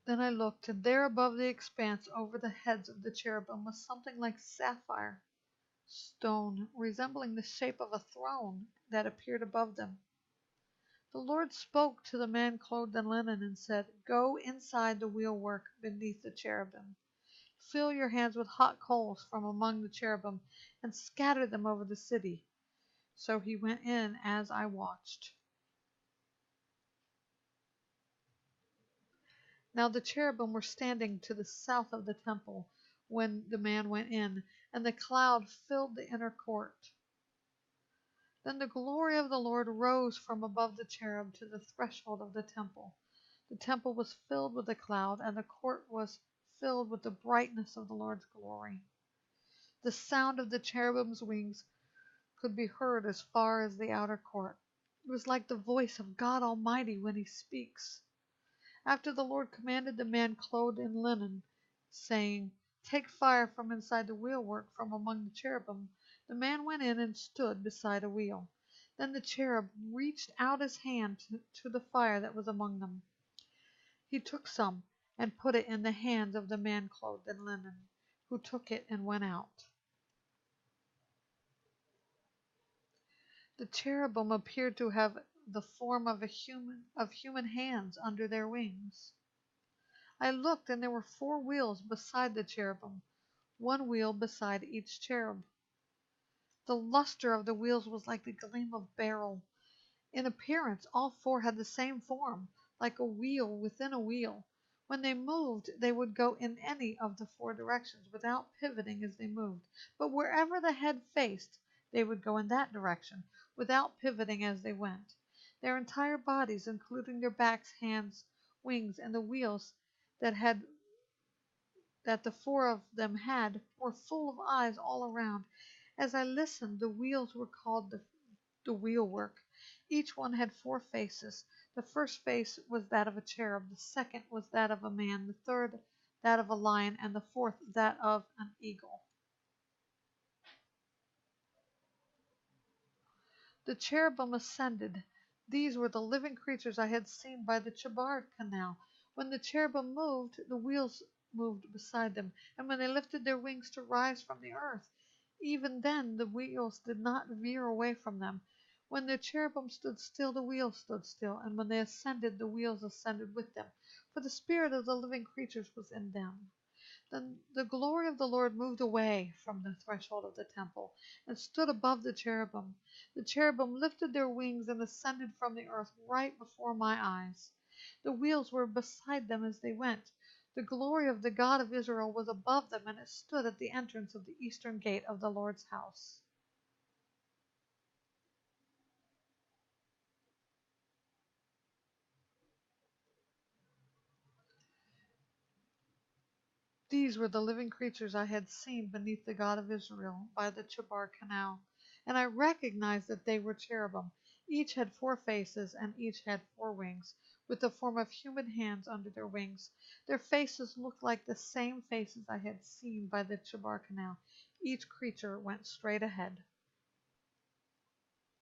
Then I looked, and there above the expanse over the heads of the cherubim was something like sapphire stone, resembling the shape of a throne, that appeared above them. The Lord spoke to the man clothed in linen and said, "Go inside the wheelwork beneath the cherubim. Fill your hands with hot coals from among the cherubim and scatter them over the city." So he went in as I watched. Now the cherubim were standing to the south of the temple when the man went in, and the cloud filled the inner court. Then the glory of the Lord rose from above the cherub to the threshold of the temple. The temple was filled with the cloud, and the court was filled with the brightness of the Lord's glory. The sound of the cherubim's wings could be heard as far as the outer court. It was like the voice of God Almighty when he speaks. After the Lord commanded the man clothed in linen, saying, "Take fire from inside the wheelwork from among the cherubim," the man went in and stood beside a wheel. Then the cherub reached out his hand to the fire that was among them. He took some and put it in the hands of the man clothed in linen, who took it and went out. The cherubim appeared to have the form of human hands under their wings. I looked, and there were 4 wheels beside the cherubim, 1 wheel beside each cherub. The luster of the wheels was like the gleam of beryl. In appearance, all 4 had the same form, like a wheel within a wheel. When they moved, they would go in any of the 4 directions, without pivoting as they moved. But wherever the head faced, they would go in that direction, without pivoting as they went. Their entire bodies, including their backs, hands, wings, and the wheels that the 4 of them had, were full of eyes all around. As I listened, the wheels were called the wheelwork. Each one had 4 faces. The first face was that of a cherub, the second was that of a man, the third that of a lion, and the fourth that of an eagle. The cherubim ascended. These were the living creatures I had seen by the Chebar Canal. When the cherubim moved, the wheels moved beside them, and when they lifted their wings to rise from the earth, even then the wheels did not veer away from them. When the cherubim stood still, the wheels stood still, and when they ascended, the wheels ascended with them, for the spirit of the living creatures was in them. Then the glory of the Lord moved away from the threshold of the temple and stood above the cherubim. The cherubim lifted their wings and ascended from the earth right before my eyes. The wheels were beside them as they went. The glory of the God of Israel was above them, and it stood at the entrance of the eastern gate of the Lord's house. These were the living creatures I had seen beneath the God of Israel by the Chebar Canal, and I recognized that they were cherubim. Each had 4 faces, and each had 4 wings, with the form of human hands under their wings. Their faces looked like the same faces I had seen by the Chebar Canal. Each creature went straight ahead.